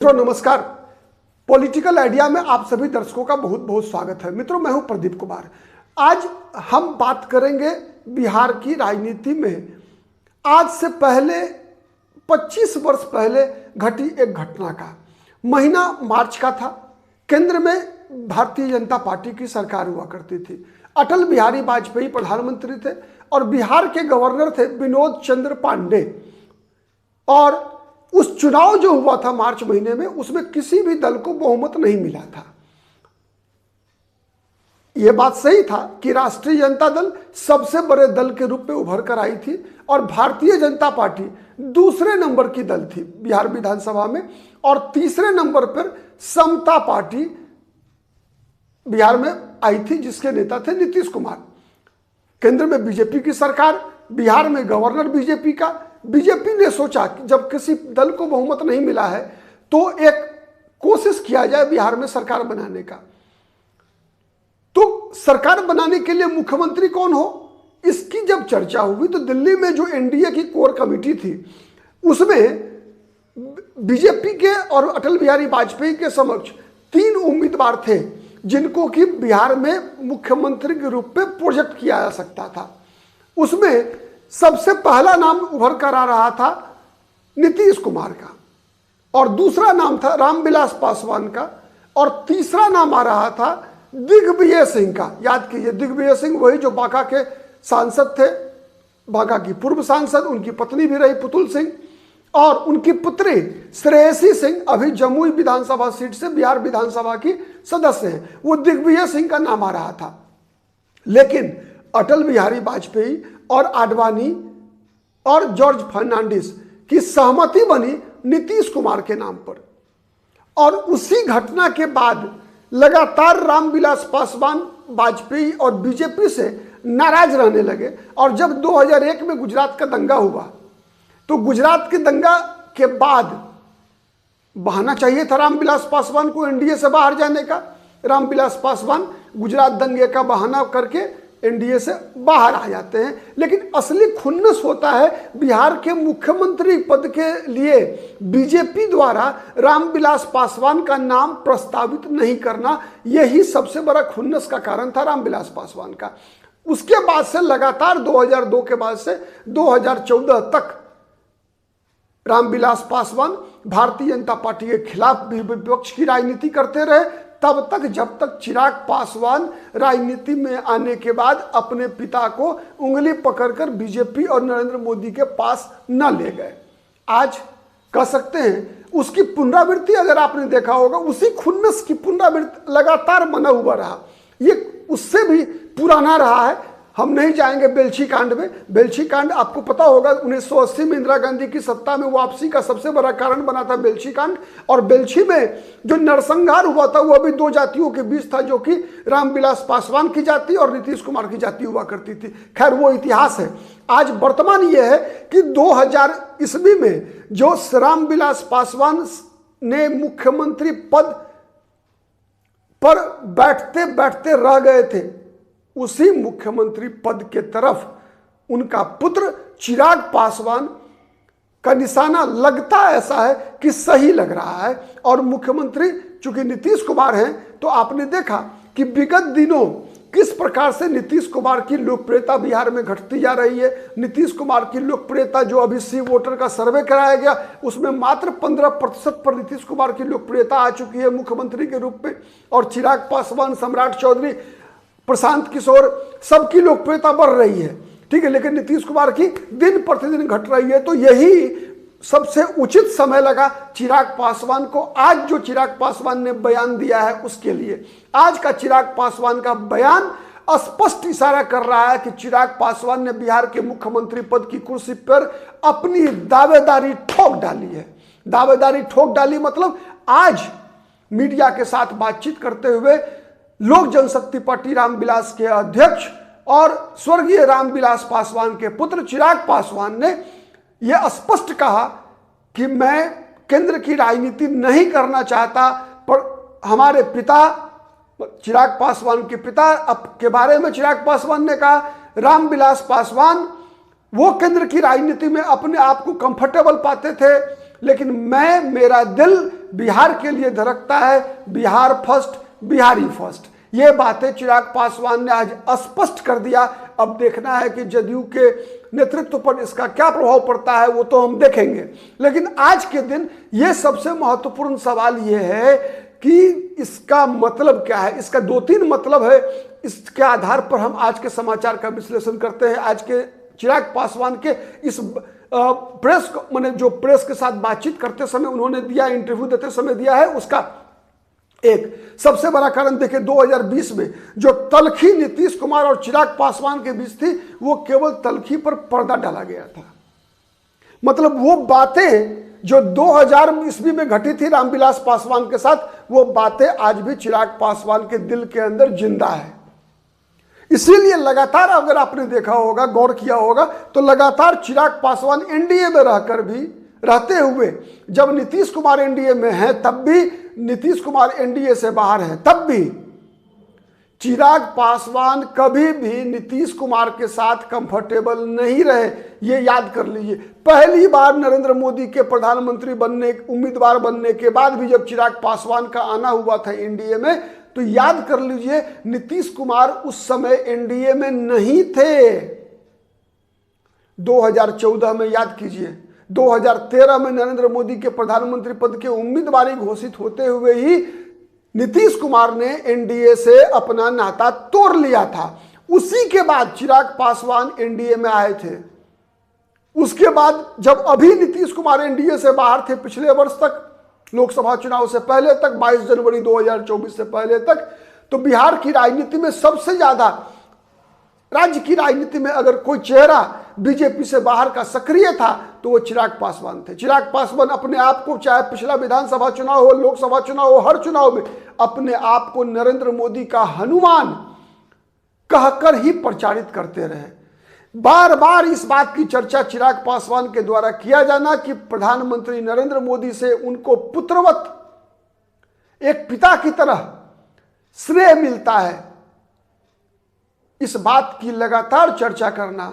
मित्रों नमस्कार। Political idea में आप सभी दर्शकों का बहुत बहुत स्वागत है। मित्रों मैं हूं प्रदीप कुमार। आज हम बात करेंगे बिहार की राजनीति में आज से पहले 25 वर्ष पहले घटी एक घटना का। महीना मार्च का था। केंद्र में भारतीय जनता पार्टी की सरकार हुआ करती थी। अटल बिहारी वाजपेयी प्रधानमंत्री थे और बिहार के गवर्नर थे विनोद चंद्र पांडे। और उस चुनाव जो हुआ था मार्च महीने में, उसमें किसी भी दल को बहुमत नहीं मिला था। यह बात सही था कि राष्ट्रीय जनता दल सबसे बड़े दल के रूप में उभर कर आई थी और भारतीय जनता पार्टी दूसरे नंबर की दल थी बिहार विधानसभा में, और तीसरे नंबर पर समता पार्टी बिहार में आई थी जिसके नेता थे नीतीश कुमार। केंद्र में बीजेपी की सरकार, बिहार में गवर्नर बीजेपी का। बीजेपी ने सोचा कि जब किसी दल को बहुमत नहीं मिला है तो एक कोशिश किया जाए बिहार में सरकार बनाने का। तो सरकार बनाने के लिए मुख्यमंत्री कौन हो, इसकी जब चर्चा हुई तो दिल्ली में जो एनडीए की कोर कमेटी थी उसमें बीजेपी के और अटल बिहारी वाजपेयी के समक्ष 3 उम्मीदवार थे जिनको कि बिहार में मुख्यमंत्री के रूप में प्रोजेक्ट किया जा सकता था। उसमें सबसे पहला नाम उभर कर आ रहा था नीतीश कुमार का, और दूसरा नाम था रामविलास पासवान का, और तीसरा नाम आ रहा था दिग्विजय सिंह का। याद कीजिए, दिग्विजय सिंह वही जो बांका के सांसद थे, बांका की पूर्व सांसद, उनकी पत्नी भी रही पुतुल सिंह, और उनकी पुत्री श्रेयसी सिंह अभी जमुई विधानसभा सीट से बिहार विधानसभा की सदस्य हैं। वो दिग्विजय सिंह का नाम आ रहा था। लेकिन अटल बिहारी वाजपेयी और आडवाणी और जॉर्ज फर्नांडिस की सहमति बनी नीतीश कुमार के नाम पर। और उसी घटना के बाद लगातार रामविलास पासवान वाजपेयी और बीजेपी से नाराज रहने लगे। और जब 2001 में गुजरात का दंगा हुआ तो गुजरात के दंगा के बाद बहाना चाहिए था रामविलास पासवान को एनडीए से बाहर जाने का। रामविलास पासवान गुजरात दंगे का बहाना करके एनडीए से बाहर आ जाते हैं। लेकिन असली खुन्नस होता है बिहार के मुख्यमंत्री पद के लिए बीजेपी द्वारा रामविलास पासवान का नाम प्रस्तावित नहीं करना। यही सबसे बड़ा खुन्नस का कारण था रामविलास पासवान का। उसके बाद से लगातार 2002 के बाद से 2014 तक रामविलास पासवान भारतीय जनता पार्टी के खिलाफ भी विपक्ष की राजनीति करते रहे, तब तक जब तक चिराग पासवान राजनीति में आने के बाद अपने पिता को उंगली पकड़कर बीजेपी और नरेंद्र मोदी के पास न ले गए। आज कह सकते हैं उसकी पुनरावृत्ति, अगर आपने देखा होगा, उसी खुन्नस की पुनरावृत्ति लगातार बना हुआ रहा। ये उससे भी पुराना रहा है। हम नहीं जाएंगे बेलछी कांड में। बेलछी कांड आपको पता होगा 1980 में इंदिरा गांधी की सत्ता में वापसी का सबसे बड़ा कारण बना था बेलछी कांड। और बेलछी में जो नरसंहार हुआ था वो अभी 2 जातियों के बीच था, जो कि रामविलास पासवान की जाति और नीतीश कुमार की जाति हुआ करती थी। खैर वो इतिहास है। आज वर्तमान ये है कि 2000 ईस्वी में जो रामविलास पासवान ने मुख्यमंत्री पद पर बैठते बैठते रह गए थे, उसी मुख्यमंत्री पद के तरफ उनका पुत्र चिराग पासवान का निशाना लगता ऐसा है कि सही लग रहा है। और मुख्यमंत्री चूंकि नीतीश कुमार हैं, तो आपने देखा कि विगत दिनों किस प्रकार से नीतीश कुमार की लोकप्रियता बिहार में घटती जा रही है। नीतीश कुमार की लोकप्रियता, जो अभी सी वोटर का सर्वे कराया गया, उसमें मात्र 15% पर नीतीश कुमार की लोकप्रियता आ चुकी है मुख्यमंत्री के रूप में। और चिराग पासवान, सम्राट चौधरी, प्रशांत किशोर, सबकी लोकप्रियता बढ़ रही है, ठीक है, लेकिन नीतीश कुमार की दिन प्रतिदिन घट रही है। तो यही सबसे उचित समय लगा चिराग पासवान को। आज जो चिराग पासवान ने बयान दिया है उसके लिए, आज का चिराग पासवान का बयान स्पष्ट इशारा कर रहा है कि चिराग पासवान ने बिहार के मुख्यमंत्री पद की कुर्सी पर अपनी दावेदारी ठोक डाली है। दावेदारी ठोक डाली मतलब आज मीडिया के साथ बातचीत करते हुए लोक जनशक्ति पार्टी रामविलास के अध्यक्ष और स्वर्गीय रामविलास पासवान के पुत्र चिराग पासवान ने यह स्पष्ट कहा कि मैं केंद्र की राजनीति नहीं करना चाहता, पर हमारे पिता चिराग पासवान के पिता के बारे में चिराग पासवान ने कहा, रामविलास पासवान वो केंद्र की राजनीति में अपने आप को कंफर्टेबल पाते थे, लेकिन मेरा दिल बिहार के लिए धड़कता है, बिहार फर्स्ट, बिहारी फर्स्ट। ये बातें चिराग पासवान ने आज स्पष्ट कर दिया। अब देखना है कि जदयू के नेतृत्व पर इसका क्या प्रभाव पड़ता है, वो तो हम देखेंगे। लेकिन आज के दिन ये सबसे महत्वपूर्ण सवाल ये है कि इसका मतलब क्या है। इसका 2-3 मतलब है, इसके आधार पर हम आज के समाचार का विश्लेषण करते हैं। आज के चिराग पासवान के इस प्रेस मैंने जो प्रेस के साथ बातचीत करते समय उन्होंने दिया, इंटरव्यू देते समय दिया है, उसका एक सबसे बड़ा कारण देखिए 2020 में जो तलखी नीतीश कुमार और चिराग पासवान के बीच थी, वो केवल तलखी पर पर्दा डाला गया था। मतलब वो बातें जो 2000 ईस्वी में घटी थी रामविलास पासवान के साथ, वो बातें आज भी चिराग पासवान के दिल के अंदर जिंदा है। इसीलिए लगातार अगर आपने देखा होगा, गौर किया होगा, तो लगातार चिराग पासवान एनडीए में रहकर भी, रहते हुए, जब नीतीश कुमार एनडीए में हैं तब भी, नीतीश कुमार एनडीए से बाहर हैं तब भी, चिराग पासवान कभी भी नीतीश कुमार के साथ कंफर्टेबल नहीं रहे। ये याद कर लीजिए। पहली बार नरेंद्र मोदी के प्रधानमंत्री बनने, उम्मीदवार बनने के बाद भी जब चिराग पासवान का आना हुआ था एनडीए में, तो याद कर लीजिए नीतीश कुमार उस समय एनडीए में नहीं थे। 2014 में याद कीजिए, 2013 में नरेंद्र मोदी के प्रधानमंत्री पद के उम्मीदवारी घोषित होते हुए ही नीतीश कुमार ने एनडीए से अपना नाता तोड़ लिया था। उसी के बाद चिराग पासवान एनडीए में आए थे। उसके बाद जब अभी नीतीश कुमार एनडीए से बाहर थे, पिछले वर्ष तक, लोकसभा चुनाव से पहले तक, 22 जनवरी 2024 से पहले तक, तो बिहार की राजनीति में सबसे ज्यादा, राज्य की राजनीति में अगर कोई चेहरा बीजेपी से बाहर का सक्रिय था तो वो चिराग पासवान थे। चिराग पासवान अपने आप को, चाहे पिछला विधानसभा चुनाव हो, लोकसभा चुनाव हो, हर चुनाव में अपने आप को नरेंद्र मोदी का हनुमान कहकर ही प्रचारित करते रहे। बार बार इस बात की चर्चा चिराग पासवान के द्वारा किया जाना कि प्रधानमंत्री नरेंद्र मोदी से उनको पुत्रवत, एक पिता की तरह श्रेय मिलता है, इस बात की लगातार चर्चा करना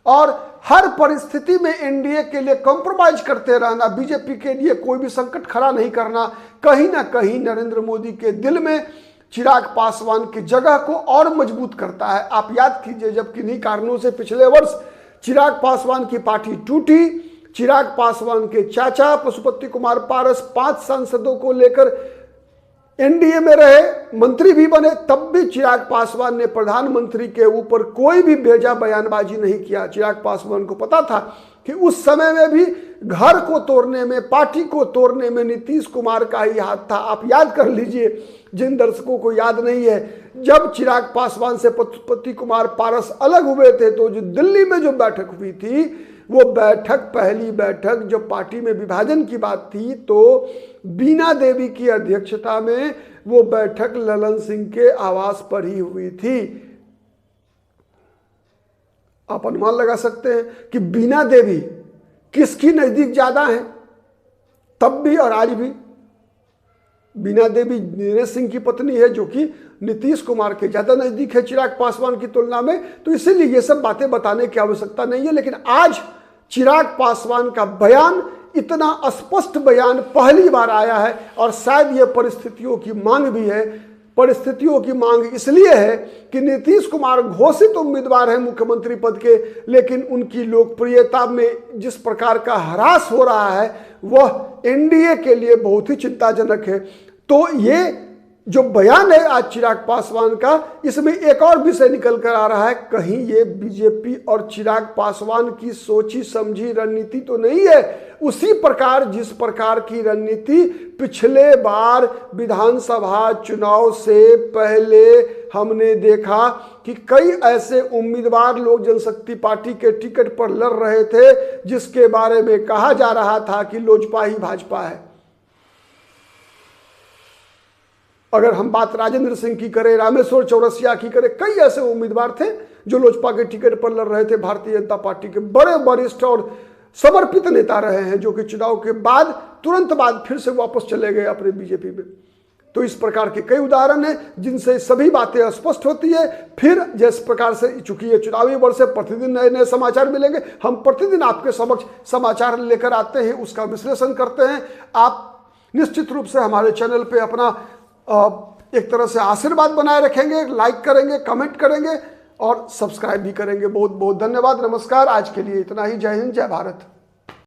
और हर परिस्थिति में एनडीए के लिए कॉम्प्रोमाइज करते रहना, बीजेपी के लिए कोई भी संकट खड़ा नहीं करना, कहीं ना कहीं नरेंद्र मोदी के दिल में चिराग पासवान की जगह को और मजबूत करता है। आप याद कीजिए, जब किन्हीं कारणों से पिछले वर्ष चिराग पासवान की पार्टी टूटी, चिराग पासवान के चाचा पशुपति कुमार पारस 5 सांसदों को लेकर एनडीए में रहे, मंत्री भी बने, तब भी चिराग पासवान ने प्रधानमंत्री के ऊपर कोई भी बेजा बयानबाजी नहीं किया। चिराग पासवान को पता था कि उस समय में भी घर को तोड़ने में, पार्टी को तोड़ने में नीतीश कुमार का ही हाथ था। आप याद कर लीजिए, जिन दर्शकों को याद नहीं है, जब चिराग पासवान से पशुपति कुमार पारस अलग हुए थे तो जो दिल्ली में जो बैठक हुई थी, वो बैठक, पहली बैठक जब पार्टी में विभाजन की बात थी, तो बीना देवी की अध्यक्षता में वो बैठक ललन सिंह के आवास पर ही हुई थी। आप अनुमान लगा सकते हैं कि बीना देवी किसकी नजदीक ज्यादा है, तब भी और आज भी। बीना देवी नीरज सिंह की पत्नी है, जो कि नीतीश कुमार के ज्यादा नजदीक है चिराग पासवान की तुलना में। तो इसीलिए ये सब बातें बताने की आवश्यकता नहीं है। लेकिन आज चिराग पासवान का बयान, इतना स्पष्ट बयान पहली बार आया है और शायद ये परिस्थितियों की मांग भी है। परिस्थितियों की मांग इसलिए है कि नीतीश कुमार घोषित उम्मीदवार हैं मुख्यमंत्री पद के, लेकिन उनकी लोकप्रियता में जिस प्रकार का ह्रास हो रहा है वह एनडीए के लिए बहुत ही चिंताजनक है। तो ये जो बयान है आज चिराग पासवान का, इसमें एक और विषय निकल कर आ रहा है, कहीं ये बीजेपी और चिराग पासवान की सोची समझी रणनीति तो नहीं है। उसी प्रकार जिस प्रकार की रणनीति पिछले बार विधानसभा चुनाव से पहले हमने देखा कि कई ऐसे उम्मीदवार लोक जनशक्ति पार्टी के टिकट पर लड़ रहे थे, जिसके बारे में कहा जा रहा था कि लोजपा ही भाजपा है। अगर हम बात राजेंद्र सिंह की करें, रामेश्वर चौरसिया की करें, कई ऐसे उम्मीदवार थे जो लोजपा के टिकट पर लड़ रहे थे। भारतीय जनता पार्टी के बड़े वरिष्ठ और समर्पित नेता रहे हैं, जो कि चुनाव के बाद तुरंत बाद फिर से वापस चले गए अपने बीजेपी में। तो इस प्रकार के कई उदाहरण हैं जिनसे सभी बातें स्पष्ट होती है। फिर जिस प्रकार से, चूंकि ये चुनावी वर्ष से प्रतिदिन नए नए समाचार मिलेंगे, हम प्रतिदिन आपके समक्ष समाचार लेकर आते हैं, उसका विश्लेषण करते हैं। आप निश्चित रूप से हमारे चैनल पे अपना एक तरह से आशीर्वाद बनाए रखेंगे, लाइक करेंगे, कमेंट करेंगे और सब्सक्राइब भी करेंगे। बहुत बहुत धन्यवाद। नमस्कार। आज के लिए इतना ही। जय हिंद, जय भारत।